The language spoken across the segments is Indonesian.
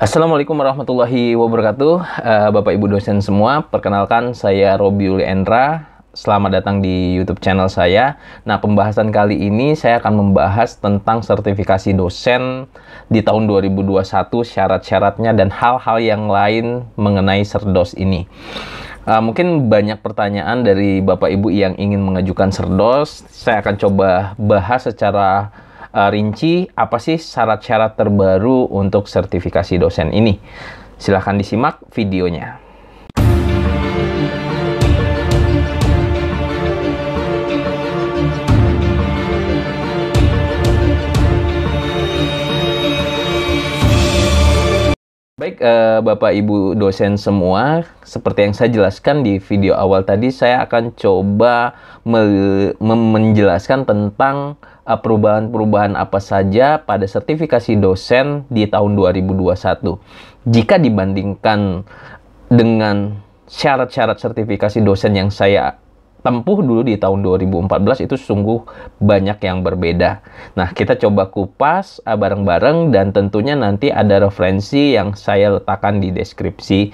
Assalamualaikum warahmatullahi wabarakatuh. Bapak Ibu dosen semua, perkenalkan saya Robi Uli Endra. Selamat datang di YouTube channel saya. Nah, pembahasan kali ini saya akan membahas tentang sertifikasi dosen di tahun 2021, syarat-syaratnya dan hal-hal yang lain mengenai Serdos ini. Mungkin banyak pertanyaan dari Bapak Ibu yang ingin mengajukan Serdos. Saya akan coba bahas secara rinci apa sih syarat-syarat terbaru untuk sertifikasi dosen ini. Silahkan disimak videonya. Baik, Bapak Ibu dosen semua, seperti yang saya jelaskan di video awal tadi, saya akan coba menjelaskan tentang perubahan-perubahan apa saja pada sertifikasi dosen di tahun 2021. Jika dibandingkan dengan syarat-syarat sertifikasi dosen yang saya tempuh dulu di tahun 2014, itu sungguh banyak yang berbeda. Nah, kita coba kupas bareng-bareng dan tentunya nanti ada referensi yang saya letakkan di deskripsi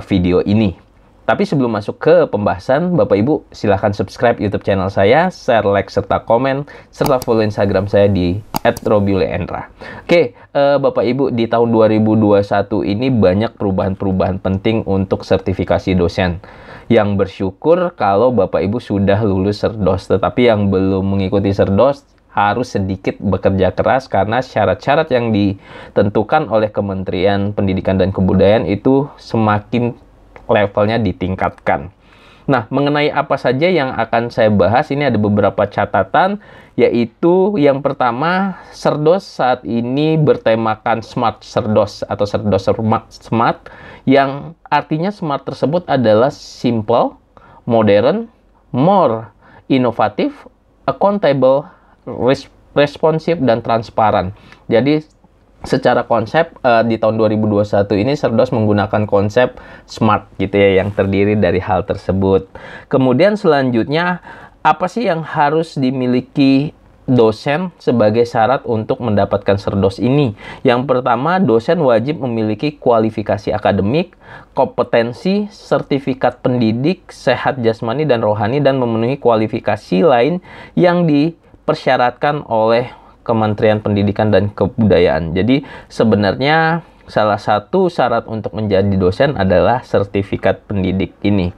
video ini. Tapi sebelum masuk ke pembahasan, Bapak Ibu silahkan subscribe YouTube channel saya, share, like, serta komen, serta follow Instagram saya di @robiuliendra. Oke, Bapak Ibu, di tahun 2021 ini banyak perubahan-perubahan penting untuk sertifikasi dosen. Yang bersyukur kalau Bapak Ibu sudah lulus Serdos, tetapi yang belum mengikuti Serdos harus sedikit bekerja keras karena syarat-syarat yang ditentukan oleh Kementerian Pendidikan dan Kebudayaan itu semakin levelnya ditingkatkan. Nah, mengenai apa saja yang akan saya bahas, ini ada beberapa catatan, yaitu yang pertama, Serdos saat ini bertemakan Smart Serdos atau Serdos Smart, yang artinya smart tersebut adalah simple, modern, more inovatif, accountable, responsive, dan transparan. Jadi, secara konsep di tahun 2021 ini Serdos menggunakan konsep smart gitu ya, yang terdiri dari hal tersebut. Kemudian selanjutnya, apa sih yang harus dimiliki dosen sebagai syarat untuk mendapatkan Serdos ini? Yang pertama, dosen wajib memiliki kualifikasi akademik, kompetensi, sertifikat pendidik, sehat jasmani dan rohani, dan memenuhi kualifikasi lain yang dipersyaratkan oleh Kementerian Pendidikan dan Kebudayaan. Jadi sebenarnya salah satu syarat untuk menjadi dosen adalah sertifikat pendidik ini.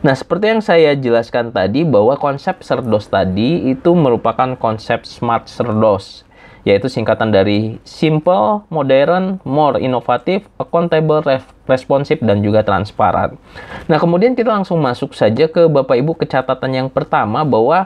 Nah, seperti yang saya jelaskan tadi bahwa konsep Serdos tadi itu merupakan konsep Smart Serdos, yaitu singkatan dari simple, modern, more inovatif, accountable, responsif, dan juga transparan. Nah, kemudian kita langsung masuk saja ke Bapak Ibu ke catatan yang pertama bahwa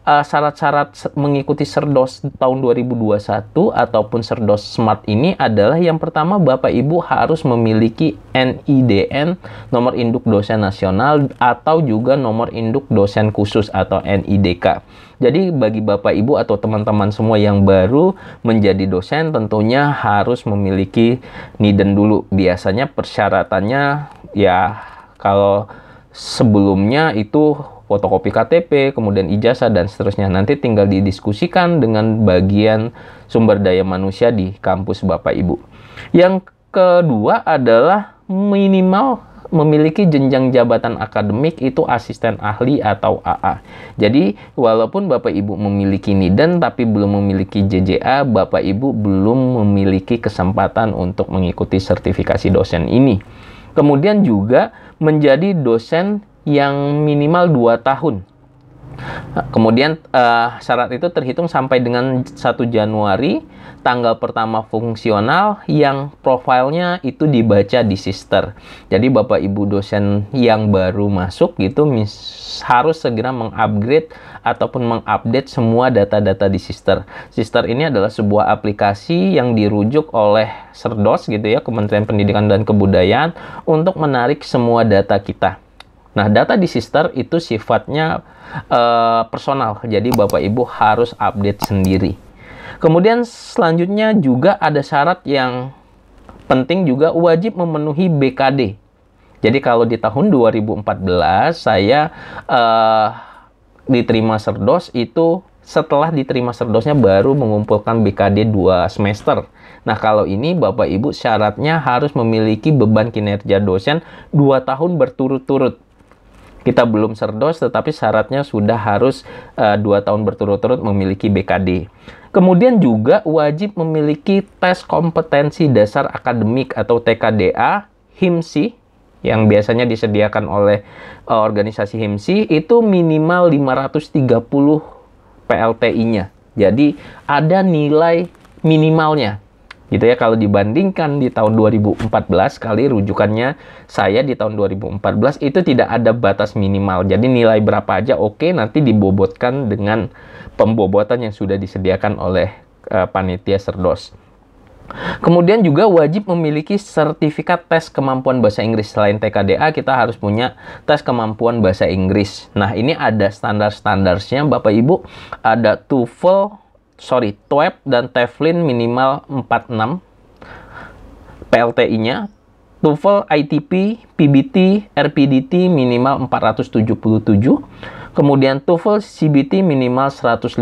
syarat-syarat mengikuti Serdos tahun 2021 ataupun Serdos Smart ini adalah yang pertama, Bapak Ibu harus memiliki NIDN, nomor induk dosen nasional, atau juga nomor induk dosen khusus atau NIDK. Jadi bagi Bapak Ibu atau teman-teman semua yang baru menjadi dosen tentunya harus memiliki NIDN dulu. Biasanya persyaratannya ya kalau sebelumnya itu fotokopi KTP, kemudian ijazah, dan seterusnya. Nanti tinggal didiskusikan dengan bagian sumber daya manusia di kampus Bapak Ibu. Yang kedua adalah minimal memiliki jenjang jabatan akademik itu asisten ahli atau AA. Jadi, walaupun Bapak Ibu memiliki NIDN tapi belum memiliki JJA, Bapak Ibu belum memiliki kesempatan untuk mengikuti sertifikasi dosen ini. Kemudian juga menjadi dosen yang minimal 2 tahun. Kemudian syarat itu terhitung sampai dengan 1 Januari, tanggal pertama fungsional yang profilnya itu dibaca di Sister. Jadi Bapak Ibu dosen yang baru masuk gitu harus segera mengupgrade ataupun mengupdate semua data-data di Sister. Sister ini adalah sebuah aplikasi yang dirujuk oleh Serdos gitu ya, Kementerian Pendidikan dan Kebudayaan, untuk menarik semua data kita. Nah, data di Sister itu sifatnya personal, jadi Bapak Ibu harus update sendiri. Kemudian selanjutnya juga ada syarat yang penting juga, wajib memenuhi BKD. Jadi kalau di tahun 2014 saya diterima Serdos itu setelah diterima serdosnya baru mengumpulkan BKD 2 semester. Nah, kalau ini Bapak Ibu syaratnya harus memiliki beban kinerja dosen 2 tahun berturut-turut. Kita belum serdos, tetapi syaratnya sudah harus 2 tahun berturut-turut memiliki BKD. Kemudian juga wajib memiliki tes kompetensi dasar akademik atau TKDA, HIMSI, yang biasanya disediakan oleh organisasi HIMSI, itu minimal 530 PLTI-nya. Jadi ada nilai minimalnya. Gitu ya, kalau dibandingkan di tahun 2014 kali rujukannya saya di tahun 2014 itu tidak ada batas minimal. Jadi nilai berapa aja oke, nanti dibobotkan dengan pembobotan yang sudah disediakan oleh panitia serdos. Kemudian juga wajib memiliki sertifikat tes kemampuan bahasa Inggris. Selain TKDA, kita harus punya tes kemampuan bahasa Inggris. Nah, ini ada standar-standarnya Bapak Ibu. Ada TOEFL dan TEFL minimal 46 PLTI-nya. TOEFL, ITP, PBT, RPDT minimal 477. Kemudian TOEFL CBT minimal 153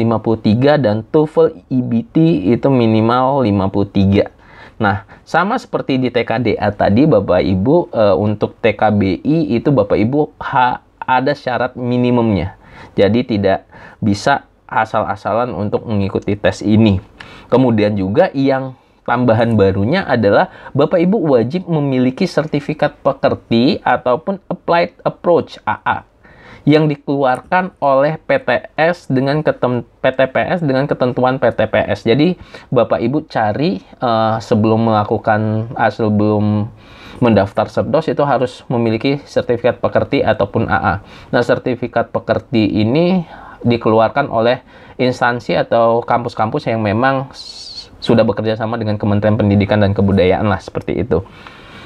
dan TOEFL EBT itu minimal 53. Nah, sama seperti di TKDA tadi Bapak Ibu, untuk TKBI itu Bapak Ibu ada syarat minimumnya. Jadi tidak bisa asal-asalan untuk mengikuti tes ini. Kemudian juga yang tambahan barunya adalah Bapak Ibu wajib memiliki sertifikat pekerti ataupun Applied Approach AA yang dikeluarkan oleh PTPS dengan ketentuan PTPS. Jadi Bapak Ibu cari sebelum mendaftar serdos itu harus memiliki sertifikat pekerti ataupun AA. Nah, sertifikat pekerti ini dikeluarkan oleh instansi atau kampus-kampus yang memang sudah bekerja sama dengan Kementerian Pendidikan dan Kebudayaan lah, seperti itu.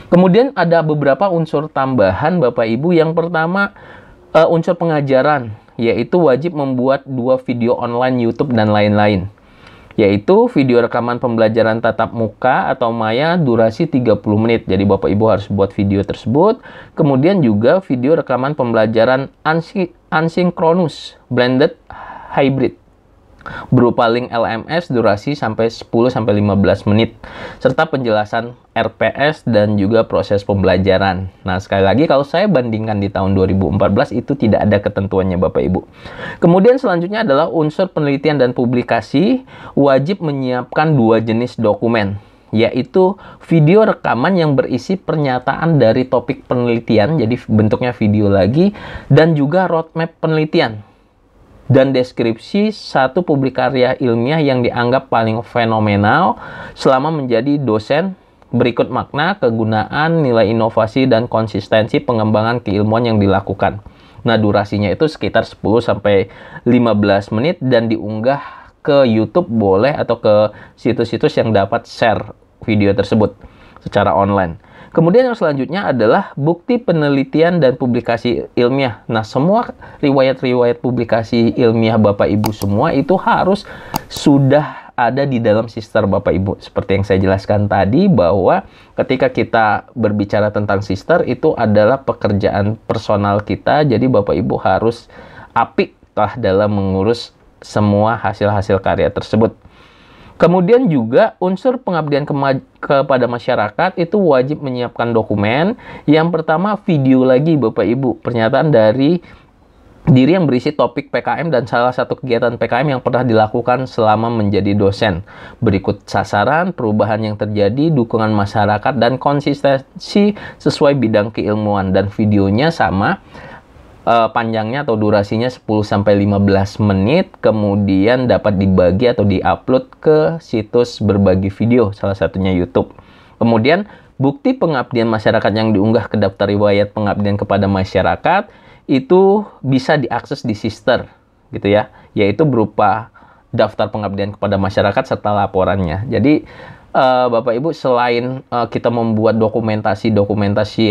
Kemudian ada beberapa unsur tambahan Bapak Ibu. Yang pertama, unsur pengajaran, yaitu wajib membuat 2 video online YouTube dan lain-lain. Yaitu video rekaman pembelajaran tatap muka atau Maya durasi 30 menit. Jadi Bapak Ibu harus buat video tersebut. Kemudian juga video rekaman pembelajaran asinkronus blended hybrid berupa link LMS durasi sampai 10-15 menit serta penjelasan RPS dan juga proses pembelajaran. Nah, sekali lagi kalau saya bandingkan di tahun 2014 itu tidak ada ketentuannya Bapak Ibu. Kemudian selanjutnya adalah unsur penelitian dan publikasi, wajib menyiapkan 2 jenis dokumen, yaitu video rekaman yang berisi pernyataan dari topik penelitian, jadi bentuknya video lagi, dan juga roadmap penelitian dan deskripsi satu publikarya ilmiah yang dianggap paling fenomenal selama menjadi dosen, berikut makna, kegunaan, nilai inovasi, dan konsistensi pengembangan keilmuan yang dilakukan. Nah, durasinya itu sekitar 10-15 menit dan diunggah ke YouTube boleh atau ke situs-situs yang dapat share video tersebut secara online. Kemudian yang selanjutnya adalah bukti penelitian dan publikasi ilmiah. Nah, semua riwayat-riwayat publikasi ilmiah Bapak Ibu semua itu harus sudah ada di dalam sister Bapak Ibu. Seperti yang saya jelaskan tadi bahwa ketika kita berbicara tentang sister itu adalah pekerjaan personal kita. Jadi Bapak Ibu harus apik lah dalam mengurus semua hasil-hasil karya tersebut. Kemudian juga unsur pengabdian kepada masyarakat itu wajib menyiapkan dokumen. Yang pertama video lagi Bapak Ibu, pernyataan dari diri yang berisi topik PKM dan salah satu kegiatan PKM yang pernah dilakukan selama menjadi dosen. Berikut sasaran, perubahan yang terjadi, dukungan masyarakat, dan konsistensi sesuai bidang keilmuan. Dan videonya sama, panjangnya atau durasinya 10-15 menit, kemudian dapat dibagi atau diupload ke situs berbagi video, salah satunya YouTube. Kemudian bukti pengabdian masyarakat yang diunggah ke daftar riwayat pengabdian kepada masyarakat itu bisa diakses di sister gitu ya, yaitu berupa daftar pengabdian kepada masyarakat serta laporannya. Jadi Bapak Ibu, selain kita membuat dokumentasi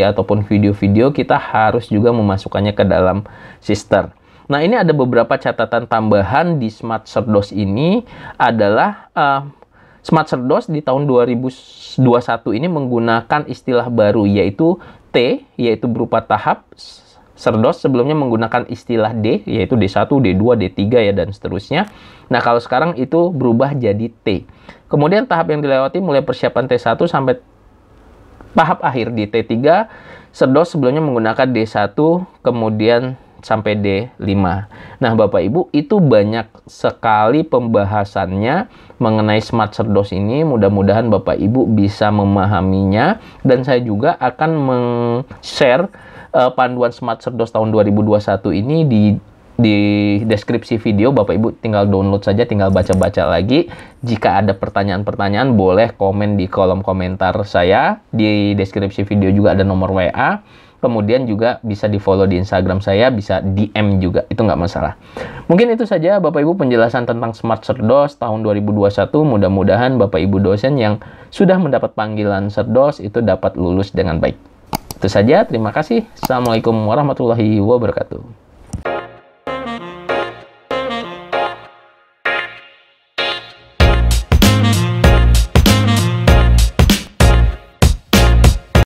ataupun video-video, kita harus juga memasukkannya ke dalam sister. Nah, ini ada beberapa catatan tambahan di Smart Serdos ini adalah Smart Serdos di tahun 2021 ini menggunakan istilah baru yaitu T, yaitu berupa tahap, Cerdos sebelumnya menggunakan istilah D, yaitu D1, D2, D3 ya, dan seterusnya. Nah, kalau sekarang itu berubah jadi T. Kemudian tahap yang dilewati mulai persiapan T1 sampai tahap akhir di T3. Cerdos sebelumnya menggunakan D1, kemudian sampai D5. Nah, Bapak Ibu, itu banyak sekali pembahasannya mengenai Smart Cerdos ini. Mudah-mudahan Bapak Ibu bisa memahaminya, dan saya juga akan share panduan Smart Cerdos tahun 2021 ini di deskripsi video. Bapak Ibu tinggal download saja, tinggal baca-baca lagi. Jika ada pertanyaan-pertanyaan, boleh komen di kolom komentar saya. Di deskripsi video juga ada nomor WA. Kemudian juga bisa di-follow di Instagram saya, bisa DM juga, itu nggak masalah. Mungkin itu saja Bapak Ibu penjelasan tentang Smart Cerdos tahun 2021. Mudah-mudahan Bapak Ibu dosen yang sudah mendapat panggilan Cerdos itu dapat lulus dengan baik. Itu saja, terima kasih. Assalamualaikum warahmatullahi wabarakatuh.